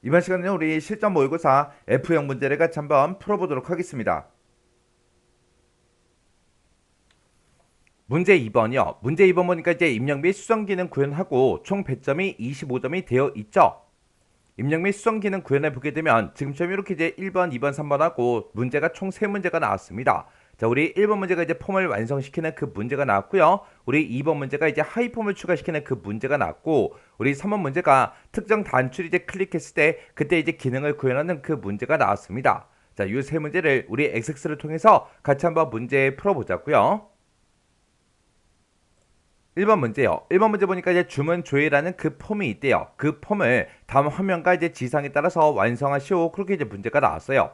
이번 시간에는 우리 실전 모의고사 F형 문제를 같이 한번 풀어보도록 하겠습니다. 문제 2번이요. 문제 2번 보니까 이제 입력 및 수정 기능 구현하고 총 배점이 25점이 되어 있죠. 입력 및 수정 기능 구현해 보게 되면 지금처럼 이렇게 이제 1번, 2번, 3번 하고 문제가 총 3문제가 나왔습니다. 자, 우리 1번 문제가 이제 폼을 완성시키는 그 문제가 나왔고요. 우리 2번 문제가 이제 하이폼을 추가시키는 그 문제가 나왔고, 우리 3번 문제가 특정 단추를 이제 클릭했을 때 그때 이제 기능을 구현하는 그 문제가 나왔습니다. 자, 이 세 문제를 우리 XX를 통해서 같이 한번 문제 풀어보자고요. 1번 문제요. 1번 문제 보니까 이제 주문 조회라는 그 폼이 있대요. 그 폼을 다음 화면과 이제 지상에 따라서 완성하시오. 그렇게 이제 문제가 나왔어요.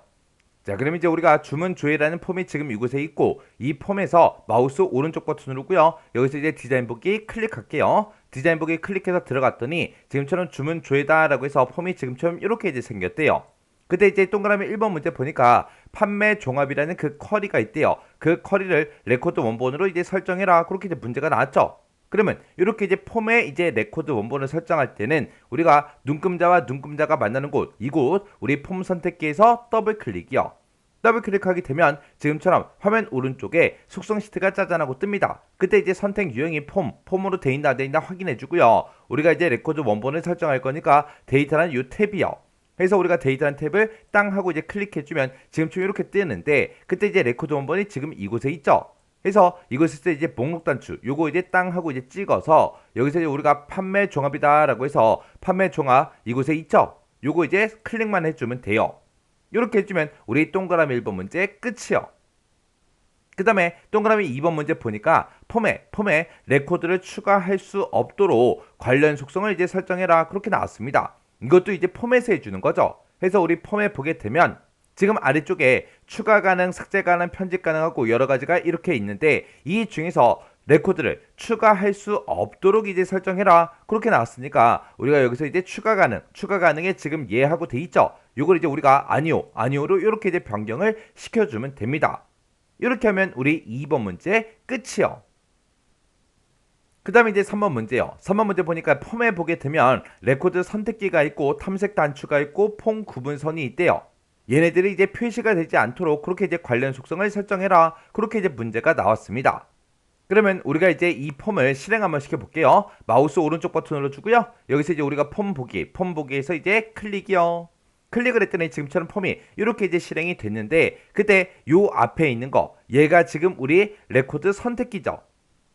자, 그럼 이제 우리가 주문 조회라는 폼이 지금 이곳에 있고, 이 폼에서 마우스 오른쪽 버튼 누르고요. 여기서 이제 디자인 보기 클릭할게요. 디자인 보기 클릭해서 들어갔더니 지금처럼 주문 조회다라고 해서 폼이 지금처럼 이렇게 이제 생겼대요. 그때 이제 동그라미 1번 문제 보니까 판매 종합이라는 그 쿼리가 있대요. 그 쿼리를 레코드 원본으로 이제 설정해라. 그렇게 이제 문제가 나왔죠. 그러면 이렇게 이제 폼에 이제 레코드 원본을 설정할 때는 우리가 눈금자와 눈금자가 만나는 곳, 이곳 우리 폼 선택기에서 더블 클릭이요. 더블 클릭하게 되면 지금처럼 화면 오른쪽에 속성 시트가 짜잔하고 뜹니다. 그때 이제 선택 유형이 폼으로 돼 있나 안 돼 있나 확인해 주고요. 우리가 이제 레코드 원본을 설정할 거니까 데이터라는 이 탭이요. 그래서 우리가 데이터라는 탭을 땅 하고 이제 클릭해 주면 지금처럼 이렇게 뜨는데, 그때 이제 레코드 원본이 지금 이곳에 있죠. 그래서 이것을 때 이제 목록 단추 요거 이제 땅 하고 이제 찍어서 여기서 이제 우리가 판매 종합이다라고 해서 판매 종합 이곳에 있죠. 요거 이제 클릭만 해주면 돼요. 이렇게 해주면 우리 동그라미 1번 문제 끝이요. 그 다음에 동그라미 2번 문제 보니까 폼에 레코드를 추가할 수 없도록 관련 속성을 이제 설정해라. 그렇게 나왔습니다. 이것도 이제 폼에서 해주는 거죠. 그래서 우리 폼에 보게 되면 지금 아래쪽에 추가 가능, 삭제 가능, 편집 가능하고 여러 가지가 이렇게 있는데, 이 중에서 레코드를 추가할 수 없도록 이제 설정해라. 그렇게 나왔으니까 우리가 여기서 이제 추가 가능에 지금 예하고 돼 있죠. 이걸 이제 우리가 아니오로 이렇게 이제 변경을 시켜주면 됩니다. 이렇게 하면 우리 2번 문제 끝이요. 그 다음에 이제 3번 문제요. 3번 문제 보니까 폼에 보게 되면 레코드 선택기가 있고 탐색 단추가 있고 폼 구분선이 있대요. 얘네들이 이제 표시가 되지 않도록 그렇게 이제 관련 속성을 설정해라. 그렇게 이제 문제가 나왔습니다. 그러면 우리가 이제 이 폼을 실행 한번 시켜볼게요. 마우스 오른쪽 버튼 눌러주고요. 여기서 이제 우리가 폼 보기에서 이제 클릭이요. 클릭을 했더니 지금처럼 폼이 이렇게 이제 실행이 됐는데, 그때 요 앞에 있는 거, 얘가 지금 우리 레코드 선택기죠.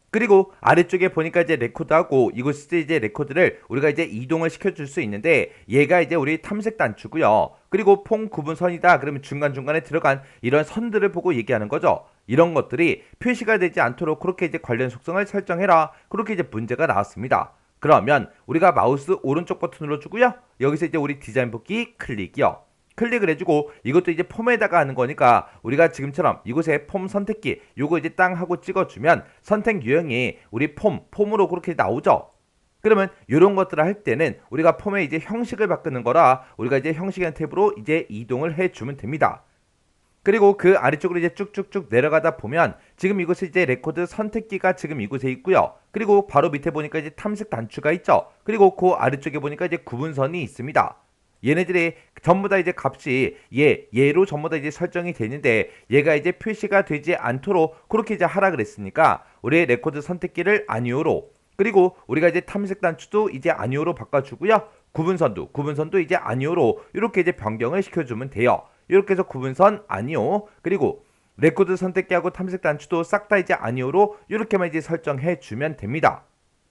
그리고 아래쪽에 보니까 이제 레코드하고 이곳에 이제 레코드를 우리가 이제 이동을 시켜줄 수 있는데, 얘가 이제 우리 탐색 단추고요. 그리고 폼 구분선이다. 그러면 중간중간에 들어간 이런 선들을 보고 얘기하는 거죠. 이런 것들이 표시가 되지 않도록 그렇게 이제 관련 속성을 설정해라. 그렇게 이제 문제가 나왔습니다. 그러면 우리가 마우스 오른쪽 버튼 눌러주고요. 여기서 이제 우리 디자인 복귀 클릭이요. 클릭을 해주고 이것도 이제 폼에다가 하는 거니까 우리가 지금처럼 이곳에 폼 선택기 요거 이제 땅 하고 찍어주면 선택 유형이 우리 폼으로 그렇게 나오죠. 그러면 이런 것들을 할 때는 우리가 폼의 이제 형식을 바꾸는 거라 우리가 이제 형식이라는 탭으로 이제 이동을 해주면 됩니다. 그리고 그 아래쪽으로 이제 쭉쭉쭉 내려가다 보면 지금 이곳에 이제 레코드 선택기가 지금 이곳에 있고요. 그리고 바로 밑에 보니까 이제 탐색 단추가 있죠. 그리고 그 아래쪽에 보니까 이제 구분선이 있습니다. 얘네들이 전부 다 이제 값이 얘로 전부 다 이제 설정이 되는데, 얘가 이제 표시가 되지 않도록 그렇게 이제 하라 그랬으니까 우리의 레코드 선택기를 아니오로, 그리고 우리가 이제 탐색 단추도 이제 아니오로 바꿔주고요. 구분선도 이제 아니오로 이렇게 이제 변경을 시켜주면 돼요. 이렇게 해서 구분선 아니오, 그리고 레코드 선택기하고 탐색 단추도 싹 다 이제 아니오로 이렇게만 이제 설정해 주면 됩니다.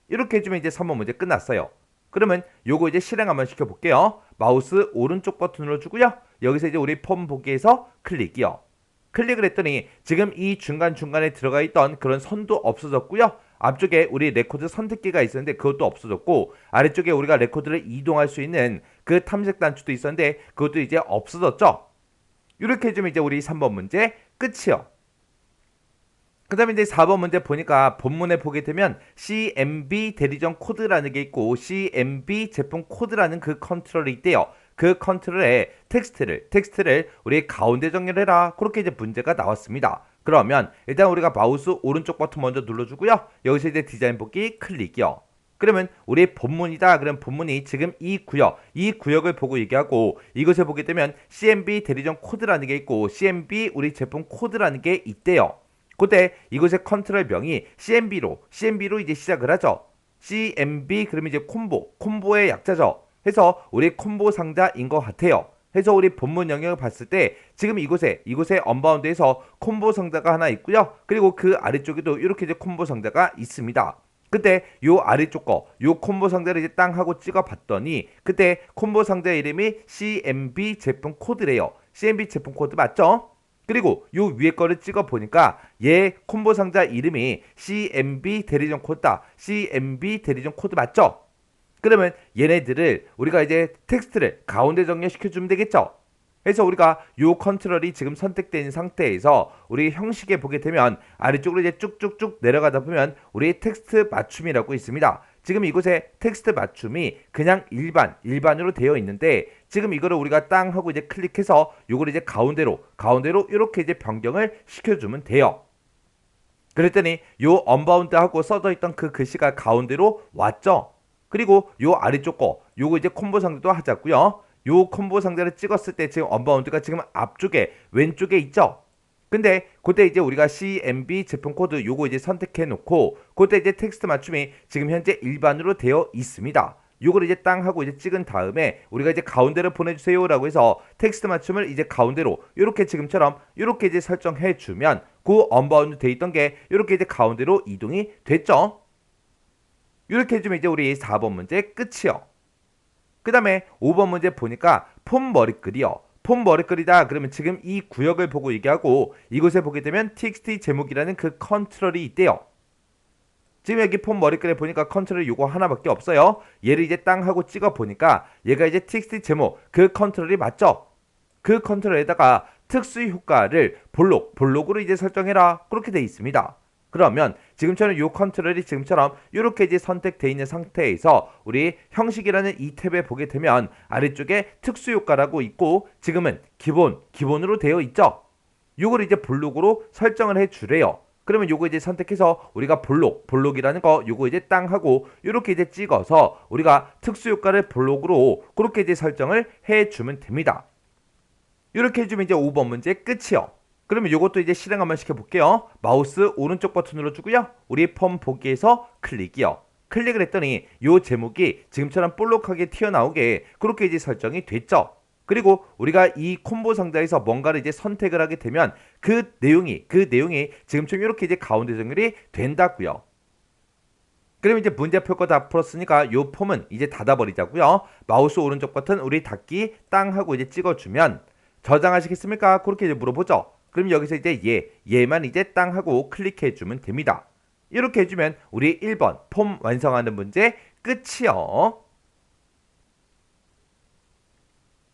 이렇게 해주면 이제 3번 문제 끝났어요. 그러면 요거 이제 실행 한번 시켜볼게요. 마우스 오른쪽 버튼 눌러주고요. 여기서 이제 우리 폼 보기에서 클릭이요. 클릭을 했더니 지금 이 중간중간에 들어가 있던 그런 선도 없어졌고요. 앞쪽에 우리 레코드 선택기가 있었는데 그것도 없어졌고, 아래쪽에 우리가 레코드를 이동할 수 있는 그 탐색 단추도 있었는데 그것도 이제 없어졌죠. 이렇게 해주면 이제 우리 3번 문제 끝이요. 그 다음에 이제 4번 문제 보니까 본문에 보게 되면 CMB 대리점 코드라는 게 있고 CMB 제품 코드라는 그 컨트롤이 있대요. 그 컨트롤에 텍스트를 우리 가운데 정렬해라. 그렇게 이제 문제가 나왔습니다. 그러면 일단 우리가 마우스 오른쪽 버튼 먼저 눌러주고요. 여기서 이제 디자인 보기 클릭이요. 그러면 우리 본문이다. 그럼 본문이 지금 이 구역을 보고 얘기하고 이것을 보게 되면 CMB 대리점 코드라는 게 있고 CMB 우리 제품 코드라는 게 있대요. 그때 이것의 컨트롤 명이 CMB로 이제 시작을 하죠. CMB 그러면 이제 콤보의 약자죠. 해서 우리 콤보 상자인 것 같아요. 해서 우리 본문 영역을 봤을 때 지금 이곳에 언바운드에서 콤보 상자가 하나 있고요. 그리고 그 아래쪽에도 이렇게 이제 콤보 상자가 있습니다. 그때 요 아래쪽 요 콤보 상자를 이제 땅 하고 찍어 봤더니 그때 콤보 상자 이름이 CMB 제품 코드래요. CMB 제품 코드 맞죠? 그리고 요 위에 거를 찍어 보니까 얘 콤보 상자 이름이 CMB 대리점 코드다. CMB 대리점 코드 맞죠? 그러면 얘네들을 우리가 이제 텍스트를 가운데 정렬시켜 주면 되겠죠? 그래서 우리가 요 컨트롤이 지금 선택된 상태에서 우리 형식에 보게 되면 아래쪽으로 이제 쭉쭉쭉 내려가다 보면 우리 텍스트 맞춤이라고 있습니다. 지금 이곳에 텍스트 맞춤이 그냥 일반으로 되어 있는데 지금 이거를 우리가 땅 하고 이제 클릭해서 요걸 이제 가운데로 이렇게 이제 변경을 시켜주면 돼요. 그랬더니 요 언바운드 하고 써져 있던 그 글씨가 가운데로 왔죠. 그리고 요 아래쪽 요거 이제 콤보 상자도 하자고요. 요 콤보 상자를 찍었을 때 지금 언바운드가 지금 앞쪽에 왼쪽에 있죠. 근데 그때 이제 우리가 CMB 제품 코드 요거 이제 선택해 놓고 그때 이제 텍스트 맞춤이 지금 현재 일반으로 되어 있습니다. 요걸 이제 땅 하고 이제 찍은 다음에 우리가 이제 가운데로 보내주세요라고 해서 텍스트 맞춤을 이제 가운데로 이렇게 지금처럼 이렇게 이제 설정해 주면 그 언바운드 돼 있던 게 이렇게 이제 가운데로 이동이 됐죠. 이렇게 해주면 이제 우리 4번 문제 끝이요. 그 다음에 5번 문제 보니까 폼 머리글이요. 폼 머리글이다. 그러면 지금 이 구역을 보고 얘기하고 이곳에 보게 되면 txt 제목이라는 그 컨트롤이 있대요. 지금 여기 폼 머리글에 보니까 컨트롤이 요거 하나밖에 없어요. 얘를 이제 땅 하고 찍어 보니까 얘가 이제 txt 제목 그 컨트롤이 맞죠? 그 컨트롤에다가 특수 효과를 볼록으로 이제 설정해라. 그렇게 돼 있습니다. 그러면 지금처럼 요 컨트롤이 지금처럼 이렇게 이제 선택되어 있는 상태에서 우리 형식이라는 이 탭에 보게 되면 아래쪽에 특수 효과라고 있고 지금은 기본으로 되어 있죠. 요걸 이제 볼록으로 설정을 해 주래요. 그러면 요거 이제 선택해서 우리가 볼록이라는 거 요거 이제 땅 하고 이렇게 이제 찍어서 우리가 특수 효과를 볼록으로 그렇게 이제 설정을 해 주면 됩니다. 이렇게 해주면 이제 5번 문제 끝이요. 그러면 이것도 이제 실행 한번 시켜볼게요. 마우스 오른쪽 버튼 눌러주고요. 우리 폼 보기에서 클릭이요. 클릭을 했더니 이 제목이 지금처럼 볼록하게 튀어나오게 그렇게 이제 설정이 됐죠. 그리고 우리가 이 콤보 상자에서 뭔가를 이제 선택을 하게 되면 그 내용이 지금처럼 이렇게 이제 가운데 정렬이 된다고요. 그럼 이제 문제 풀 거 다 풀었으니까 이 폼은 이제 닫아버리자고요. 마우스 오른쪽 버튼 우리 닫기 땅 하고 이제 찍어주면 저장하시겠습니까? 그렇게 이제 물어보죠. 그럼 여기서 이제 얘만 이제 땅 하고 클릭해 주면 됩니다. 이렇게 해주면 우리 1번 폼 완성하는 문제 끝이요.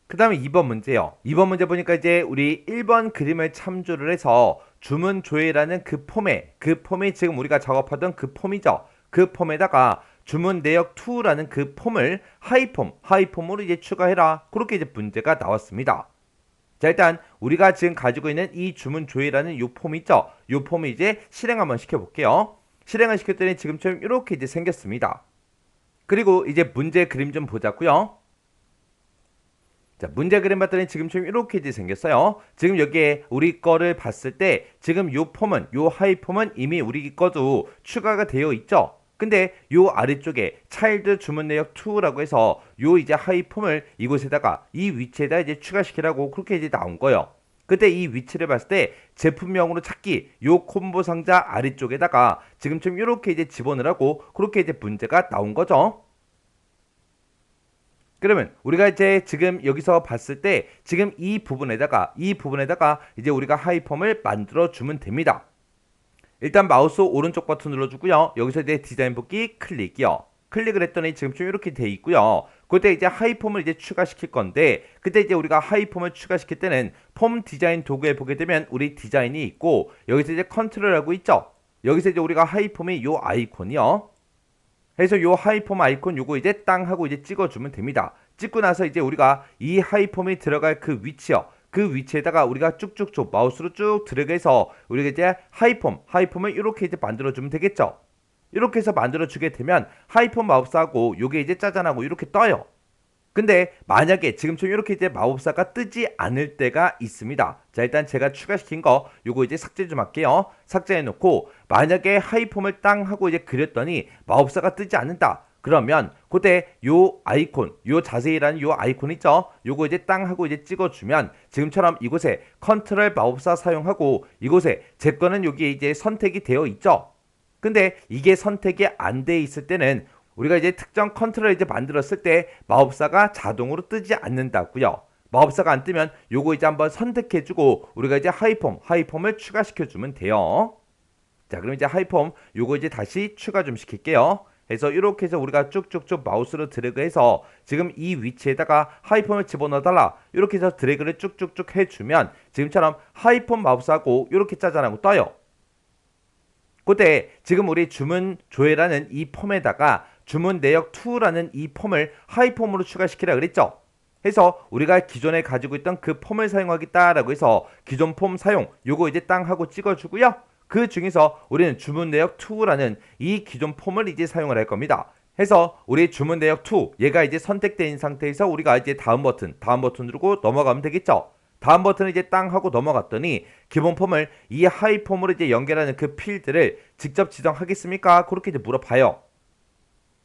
그 다음에 2번 문제요. 2번 문제 보니까 이제 우리 1번 그림을 참조를 해서 주문 조회라는 그 폼이 지금 우리가 작업하던 그 폼이죠. 그 폼에다가 주문 내역 2라는 그 폼을 하이폼으로 이제 추가해라. 그렇게 이제 문제가 나왔습니다. 자, 일단 우리가 지금 가지고 있는 이 주문 조회라는 요 폼 있죠? 요 폼을 이제 실행 한번 시켜볼게요. 실행을 시켰더니 지금처럼 이렇게 이제 생겼습니다. 그리고 이제 문제 그림 좀 보자고요. 자, 문제 그림 봤더니 지금처럼 이렇게 이제 생겼어요. 지금 여기에 우리 거를 봤을 때 지금 요 하이폼은 이미 우리 거도 추가가 되어 있죠? 근데 요 아래쪽에 차일드 주문 내역 2라고 해서 요 이제 하이폼을 이곳에다가 이 위치에다 이제 추가시키라고 그렇게 이제 나온 거예요. 그때 이 위치를 봤을 때 제품명으로 찾기 요 콤보 상자 아래쪽에다가 지금처럼 이렇게 이제 집어넣으라고 그렇게 이제 문제가 나온 거죠. 그러면 우리가 이제 지금 여기서 봤을 때 지금 이 부분에다가 이제 우리가 하이폼을 만들어 주면 됩니다. 일단 마우스 오른쪽 버튼 눌러주고요. 여기서 이제 디자인 복귀 클릭이요. 클릭을 했더니 지금 좀 이렇게 돼 있고요. 그때 이제 하이폼을 이제 추가시킬 건데 그때 이제 우리가 하이폼을 추가시킬 때는 폼 디자인 도구에 보게 되면 우리 디자인이 있고 여기서 이제 컨트롤하고 있죠. 여기서 이제 우리가 하이폼의 요 아이콘이요. 그래서 요 하이폼 아이콘 요거 이제 땅 하고 이제 찍어주면 됩니다. 찍고 나서 이제 우리가 이 하이폼이 들어갈 그 위치요. 그 위치에다가 우리가 쭉쭉쭉 마우스로 쭉 드래그해서 우리가 이제 하이폼을 이렇게 이제 만들어주면 되겠죠. 이렇게 해서 만들어주게 되면 하이폰 마법사하고 요게 이제 짜잔하고 이렇게 떠요. 근데 만약에 지금처럼 이렇게 이제 마법사가 뜨지 않을 때가 있습니다. 자, 일단 제가 추가시킨 거 요거 이제 삭제 좀 할게요. 삭제해 놓고 만약에 하이폼을 땅 하고 이제 그렸더니 마법사가 뜨지 않는다. 그러면 그때 요 아이콘, 요 자세히라는 요 아이콘 있죠? 요거 이제 땅 하고 이제 찍어주면 지금처럼 이곳에 컨트롤 마법사 사용하고 이곳에 제 거는 여기 이제 선택이 되어 있죠? 근데 이게 선택이 안 돼 있을 때는 우리가 이제 특정 컨트롤을 이제 만들었을 때 마법사가 자동으로 뜨지 않는다고요. 마법사가 안 뜨면 요거 이제 한번 선택해주고 우리가 이제 하이폼을 추가시켜주면 돼요. 자, 그럼 이제 하이폼 요거 이제 다시 추가 좀 시킬게요. 해서 이렇게 해서 우리가 쭉쭉쭉 마우스로 드래그해서 지금 이 위치에다가 하이폼을 집어넣어달라 이렇게 해서 드래그를 쭉쭉쭉 해주면 지금처럼 하이폼 마우스하고 이렇게 짜잔하고 떠요. 그때 지금 우리 주문 조회라는 이 폼에다가 주문 내역 2라는 이 폼을 하이폼으로 추가시키라 그랬죠. 해서 우리가 기존에 가지고 있던 그 폼을 사용하겠다라고 해서 기존 폼 사용 요거 이제 땅 하고 찍어주고요. 그 중에서 우리는 주문 내역 2라는 이 기존 폼을 이제 사용을 할 겁니다. 해서 우리 주문 내역 2 얘가 이제 선택된 상태에서 우리가 이제 다음 버튼 누르고 넘어가면 되겠죠. 다음 버튼을 이제 땅 하고 넘어갔더니 기본 폼을 이 하이 폼으로 이제 연결하는 그 필드를 직접 지정하겠습니까? 그렇게 이제 물어봐요.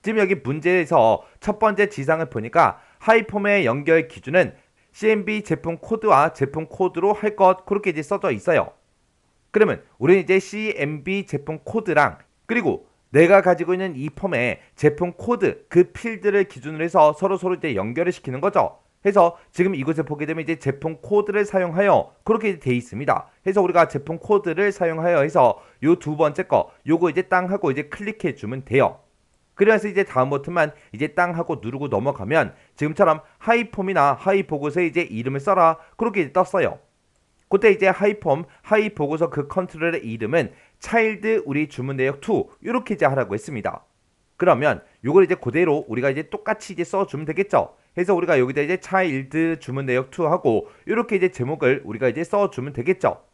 지금 여기 문제에서 첫 번째 지상을 보니까 하이 폼의 연결 기준은 CMB 제품 코드와 제품 코드로 할 것 그렇게 이제 써져 있어요. 그러면 우리는 이제 CMB 제품 코드랑 그리고 내가 가지고 있는 이 폼의 제품 코드 그 필드를 기준으로 해서 서로 이제 연결을 시키는 거죠. 해서 지금 이곳에 보게 되면 이제 제품 코드를 사용하여 그렇게 돼 있습니다. 해서 우리가 제품 코드를 사용하여 해서 요 두 번째 거 요거 이제 땅 하고 이제 클릭해 주면 돼요. 그래서 이제 다음 버튼만 이제 땅 하고 누르고 넘어가면 지금처럼 하이폼이나 하이 보고서에 이제 이름을 써라 그렇게 이제 떴어요. 그때 이제 하이폼 하이 보고서 그 컨트롤의 이름은 차일드 우리 주문 내역 2 이렇게 이제 하라고 했습니다. 그러면 요걸 이제 그대로 우리가 이제 똑같이 이제 써주면 되겠죠. 해서 우리가 여기다 이제 차일드 주문 내역 2 하고 이렇게 이제 제목을 우리가 이제 써주면 되겠죠.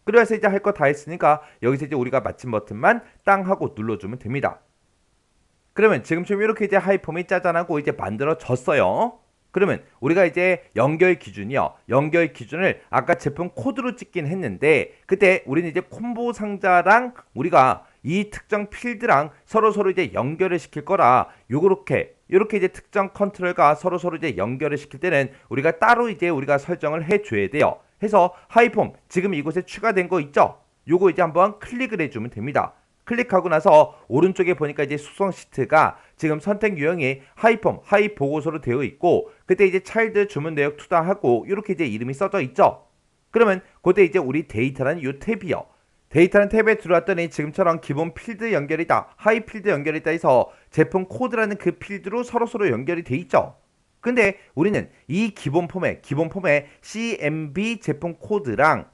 그래서 이제 할 거 다 했으니까 여기서 이제 우리가 마침 버튼만 땅 하고 눌러주면 됩니다. 그러면 지금처럼 이렇게 이제 하이폼이 짜잔하고 이제 만들어졌어요. 그러면 우리가 이제 연결 기준이요. 연결 기준을 아까 제품 코드로 찍긴 했는데 그때 우리는 이제 콤보 상자랑 우리가 이 특정 필드랑 서로 이제 연결을 시킬 거라 요렇게 이제 특정 컨트롤과 서로 이제 연결을 시킬 때는 우리가 따로 이제 우리가 설정을 해줘야 돼요. 해서 하이폼 지금 이곳에 추가된 거 있죠? 요거 이제 한번 클릭을 해주면 됩니다. 클릭하고 나서 오른쪽에 보니까 이제 수성 시트가 지금 선택 유형이 하이폼, 하이 보고서로 되어 있고 그때 이제 차일드 주문 내역 투다 하고 이렇게 이제 이름이 써져 있죠. 그러면 그때 이제 우리 데이터라는 이 탭이요. 데이터라는 탭에 들어왔더니 지금처럼 기본 필드 연결이다, 하이 필드 연결이다 해서 제품 코드라는 그 필드로 서로 연결이 돼 있죠. 근데 우리는 이 기본 폼에 CMB 제품 코드랑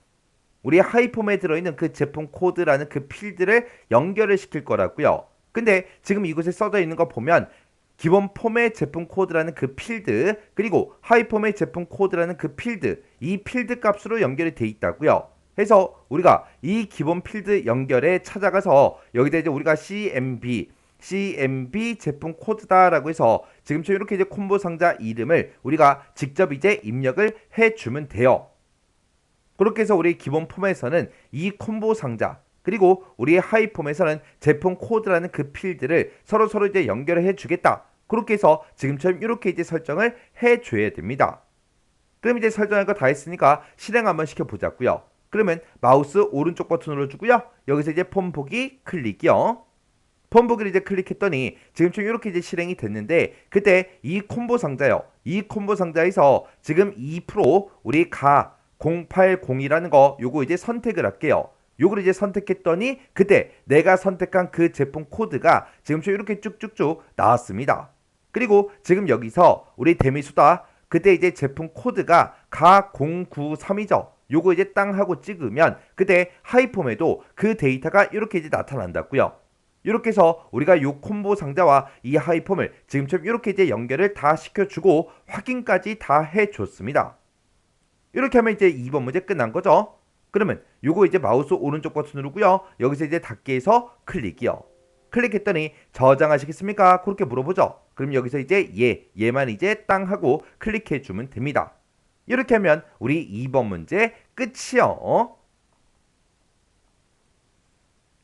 우리 하이폼에 들어있는 그 제품 코드라는 그 필드를 연결을 시킬 거라고요. 근데 지금 이곳에 써져 있는 거 보면 기본 폼의 제품 코드라는 그 필드 그리고 하이폼의 제품 코드라는 그 필드 이 필드 값으로 연결이 돼 있다고요. 해서 우리가 이 기본 필드 연결에 찾아가서 여기다 이제 우리가 CMB 제품 코드다라고 해서 지금처럼 이렇게 이제 콤보 상자 이름을 우리가 직접 이제 입력을 해주면 돼요. 그렇게 해서 우리 기본 폼에서는 이 콤보 상자 그리고 우리 하이 폼에서는 제품 코드라는 그 필드를 서로 이제 연결해 주겠다. 그렇게 해서 지금처럼 이렇게 이제 설정을 해 줘야 됩니다. 그럼 이제 설정할 거 다 했으니까 실행 한번 시켜 보자고요. 그러면 마우스 오른쪽 버튼 눌러주고요. 여기서 이제 폼 보기 클릭이요. 폼 보기를 이제 클릭했더니 지금처럼 이렇게 이제 실행이 됐는데 그때 이 콤보 상자요. 이 콤보 상자에서 지금 2% 우리 080이라는 거 요거 이제 선택을 할게요. 요걸 이제 선택했더니 그때 내가 선택한 그 제품 코드가 지금처럼 이렇게 쭉쭉쭉 나왔습니다. 그리고 지금 여기서 우리 데미수다 그때 이제 제품 코드가 가093이죠. 요거 이제 땅 하고 찍으면 그때 하이폼에도 그 데이터가 이렇게 이제 나타난다고요. 이렇게 해서 우리가 요 콤보 상자와 이 하이폼을 지금처럼 이렇게 이제 연결을 다 시켜주고 확인까지 다 해줬습니다. 이렇게 하면 이제 2번 문제 끝난 거죠. 그러면 요거 이제 마우스 오른쪽 버튼 누르고요. 여기서 이제 닫기 해서 클릭이요. 클릭했더니 저장하시겠습니까? 그렇게 물어보죠. 그럼 여기서 이제 얘만 이제 땅 하고 클릭해 주면 됩니다. 이렇게 하면 우리 2번 문제 끝이요.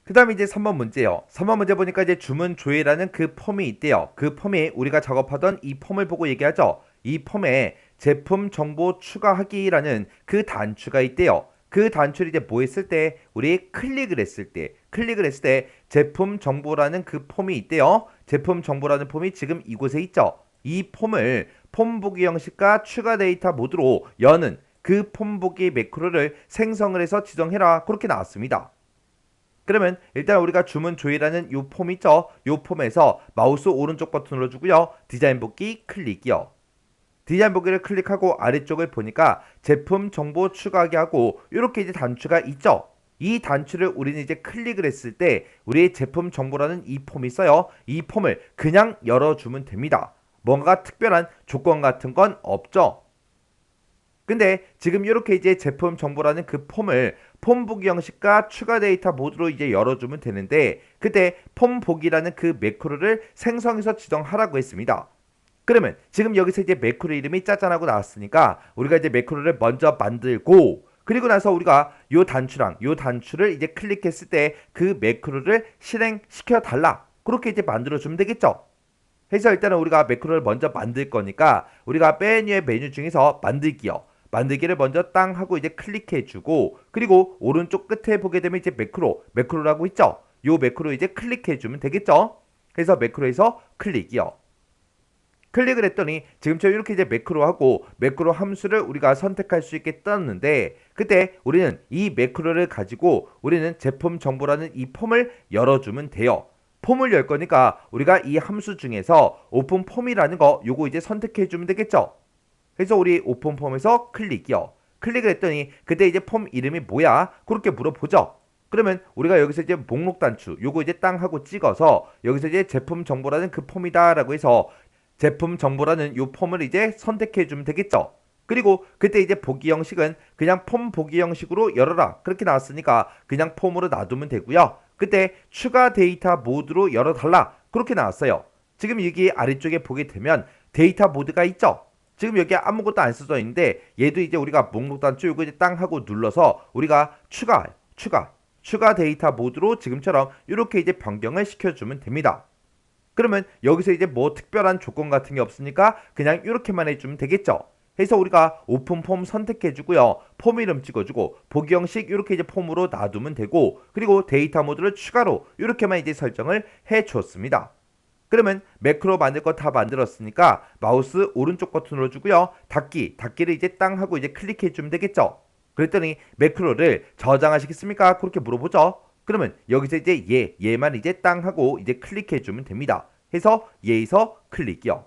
그 다음에 이제 3번 문제요. 3번 문제 보니까 이제 주문 조회라는 그 폼이 있대요. 그 폼이 우리가 작업하던 이 폼을 보고 얘기하죠. 이 폼에 제품 정보 추가하기라는 그 단추가 있대요. 그 단추를 이제 뭐 했을 때 우리 클릭을 했을 때 제품 정보라는 그 폼이 있대요. 제품 정보라는 폼이 지금 이곳에 있죠. 이 폼을 폼 보기 형식과 추가 데이터 모드로 여는 그 폼 보기 매크로를 생성을 해서 지정해라. 그렇게 나왔습니다. 그러면 일단 우리가 주문 조회라는 요 폼 있죠? 요 폼에서 마우스 오른쪽 버튼 눌러주고요. 디자인 복귀 클릭이요. 디자인 보기를 클릭하고 아래쪽을 보니까 제품 정보 추가하기 하고 이렇게 이제 단추가 있죠. 이 단추를 우리는 이제 클릭을 했을 때 우리의 제품 정보라는 이 폼이 있어요. 이 폼을 그냥 열어주면 됩니다. 뭔가 특별한 조건 같은 건 없죠. 근데 지금 이렇게 이제 제품 정보라는 그 폼을 폼 보기 형식과 추가 데이터 모드로 이제 열어주면 되는데 그때 폼 보기라는 그 매크로를 생성해서 지정하라고 했습니다. 그러면 지금 여기서 이제 매크로 이름이 짜잔하고 나왔으니까 우리가 이제 매크로를 먼저 만들고 그리고 나서 우리가 요 단추랑 요 단추를 이제 클릭했을 때 그 매크로를 실행시켜 달라. 그렇게 이제 만들어 주면 되겠죠. 그래서 일단은 우리가 매크로를 먼저 만들 거니까 우리가 맨 위에 메뉴 중에서 만들기요. 만들기를 먼저 땅 하고 이제 클릭해 주고 그리고 오른쪽 끝에 보게 되면 이제 매크로라고 있죠. 요 매크로 이제 클릭해 주면 되겠죠. 그래서 매크로에서 클릭이요. 클릭을 했더니 지금처럼 이렇게 이제 매크로하고 매크로 함수를 우리가 선택할 수 있게 떴는데 그때 우리는 이 매크로를 가지고 우리는 제품 정보라는 이 폼을 열어주면 돼요. 폼을 열 거니까 우리가 이 함수 중에서 오픈 폼이라는 거 요거 이제 선택해 주면 되겠죠. 그래서 우리 오픈 폼에서 클릭이요. 클릭을 했더니 그때 이제 폼 이름이 뭐야? 그렇게 물어보죠. 그러면 우리가 여기서 이제 목록 단추 요거 이제 땅 하고 찍어서 여기서 이제 제품 정보라는 그 폼이다라고 해서 제품 정보라는 요 폼을 이제 선택해 주면 되겠죠. 그리고 그때 이제 보기 형식은 그냥 폼 보기 형식으로 열어라. 그렇게 나왔으니까 그냥 폼으로 놔두면 되고요. 그때 추가 데이터 모드로 열어달라. 그렇게 나왔어요. 지금 여기 아래쪽에 보게 되면 데이터 모드가 있죠. 지금 여기 아무것도 안 써져 있는데 얘도 이제 우리가 목록 단추 요거 이제 땅 하고 눌러서 우리가 추가 데이터 모드로 지금처럼 이렇게 이제 변경을 시켜주면 됩니다. 그러면 여기서 이제 뭐 특별한 조건 같은 게 없으니까 그냥 이렇게만 해주면 되겠죠. 해서 우리가 오픈 폼 선택해 주고요. 폼 이름 찍어주고 보기 형식 이렇게 이제 폼으로 놔두면 되고 그리고 데이터 모드를 추가로 이렇게만 이제 설정을 해 줬습니다. 그러면 매크로 만들 거 다 만들었으니까 마우스 오른쪽 버튼 눌러주고요. 닫기를 이제 땅 하고 이제 클릭해 주면 되겠죠. 그랬더니 매크로를 저장하시겠습니까? 그렇게 물어보죠. 그러면 여기서 이제 얘만 이제 땅 하고 이제 클릭해 주면 됩니다. 해서 얘에서 클릭이요.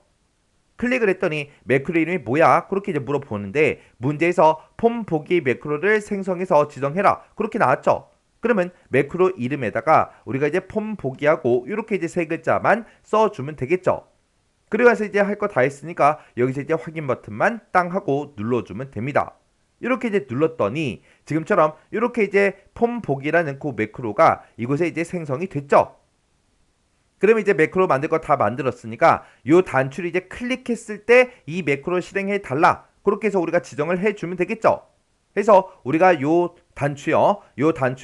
클릭을 했더니 매크로 이름이 뭐야? 그렇게 이제 물어보는데 문제에서 폼 보기 매크로를 생성해서 지정해라. 그렇게 나왔죠. 그러면 매크로 이름에다가 우리가 이제 폼 보기하고 이렇게 이제 세 글자만 써주면 되겠죠. 그리고 나서 이제 할 거 다 했으니까 여기서 이제 확인 버튼만 땅 하고 눌러주면 됩니다. 이렇게 이제 눌렀더니 지금처럼 이렇게 이제 폼 보기라는 그 매크로가 이곳에 이제 생성이 됐죠. 그러면 이제 매크로 만들 거 다 만들었으니까 요 단추를 이제 클릭했을 때 이 매크로 실행해 달라. 그렇게 해서 우리가 지정을 해주면 되겠죠. 그래서 우리가 요 단추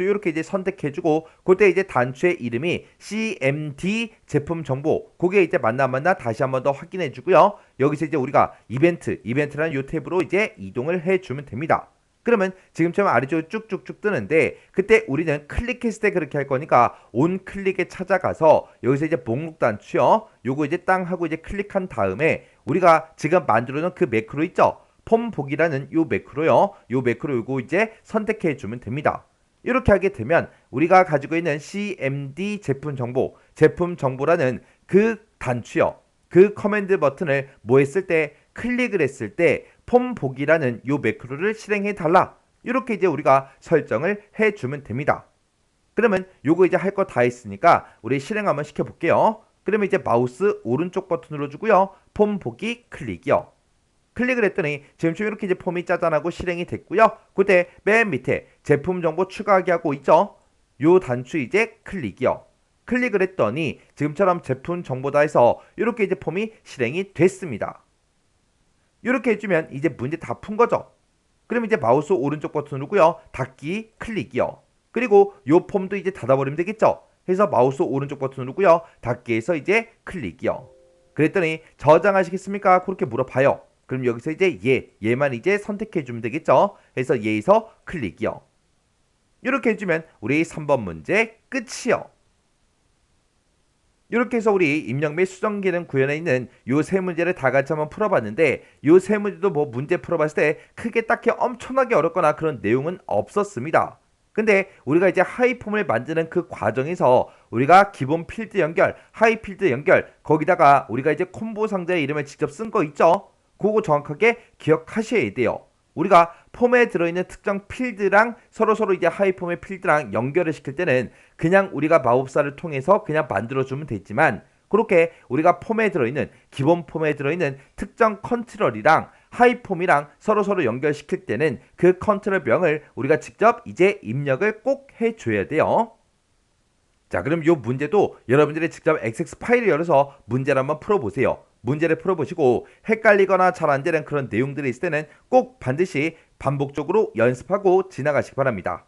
이렇게 이제 선택해주고 그때 이제 단추의 이름이 CMD 제품 정보 그게 이제 맞나 다시 한번 더 확인해주고요. 여기서 이제 우리가 이벤트라는 요 탭으로 이제 이동을 해주면 됩니다. 그러면 지금처럼 아래쪽에 쭉쭉쭉 뜨는데 그때 우리는 클릭했을 때 그렇게 할 거니까 온 클릭에 찾아가서 여기서 이제 목록 단추요. 요거 이제 땅 하고 이제 클릭한 다음에 우리가 지금 만들어 놓은 그 매크로 있죠. 폼 보기라는 요 매크로요. 요 매크로 요거 이제 선택해 주면 됩니다. 이렇게 하게 되면 우리가 가지고 있는 CMD 제품 정보라는 그 단추요. 그 커맨드 버튼을 뭐 했을 때 클릭을 했을 때 폼 보기라는 요 매크로를 실행해 달라. 이렇게 이제 우리가 설정을 해 주면 됩니다. 그러면 요거 이제 할 거 다 했으니까 우리 실행 한번 시켜 볼게요. 그러면 이제 마우스 오른쪽 버튼 눌러주고요. 폼 보기 클릭이요. 클릭을 했더니 지금처럼 이렇게 이제 폼이 짜잔하고 실행이 됐고요. 그때 맨 밑에 제품 정보 추가하기 하고 있죠. 요 단추 이제 클릭이요. 클릭을 했더니 지금처럼 제품 정보다 해서 이렇게 이제 폼이 실행이 됐습니다. 이렇게 해주면 이제 문제 다 푼 거죠. 그럼 이제 마우스 오른쪽 버튼 누르고요. 닫기 클릭이요. 그리고 요 폼도 이제 닫아버리면 되겠죠. 해서 마우스 오른쪽 버튼 누르고요. 닫기에서 이제 클릭이요. 그랬더니 저장하시겠습니까? 그렇게 물어봐요. 그럼 여기서 이제 얘만 이제 선택해주면 되겠죠. 해서 얘에서 클릭이요. 이렇게 해주면 우리 3번 문제 끝이요. 이렇게 해서 우리 입력 및 수정 기능 구현에 있는 요 세 문제를 다 같이 한번 풀어봤는데 요 세 문제도 뭐 문제 풀어봤을 때 크게 딱히 엄청나게 어렵거나 그런 내용은 없었습니다. 근데 우리가 이제 하이폼을 만드는 그 과정에서 우리가 기본 필드 연결, 하이 필드 연결 거기다가 우리가 이제 콤보 상자의 이름을 직접 쓴 거 있죠? 그거 정확하게 기억하셔야 돼요. 우리가 폼에 들어있는 특정 필드랑 서로 이제 하이폼의 필드랑 연결을 시킬 때는 그냥 우리가 마법사를 통해서 그냥 만들어주면 되지만 그렇게 우리가 폼에 들어있는 기본 폼에 들어있는 특정 컨트롤이랑 하이폼이랑 서로 연결시킬 때는 그 컨트롤명을 우리가 직접 이제 입력을 꼭 해줘야 돼요. 자, 그럼 이 문제도 여러분들이 직접 XX 파일을 열어서 문제를 한번 풀어보세요. 문제를 풀어보시고 헷갈리거나 잘 안 되는 그런 내용들이 있을 때는 꼭 반드시 반복적으로 연습하고 지나가시기 바랍니다.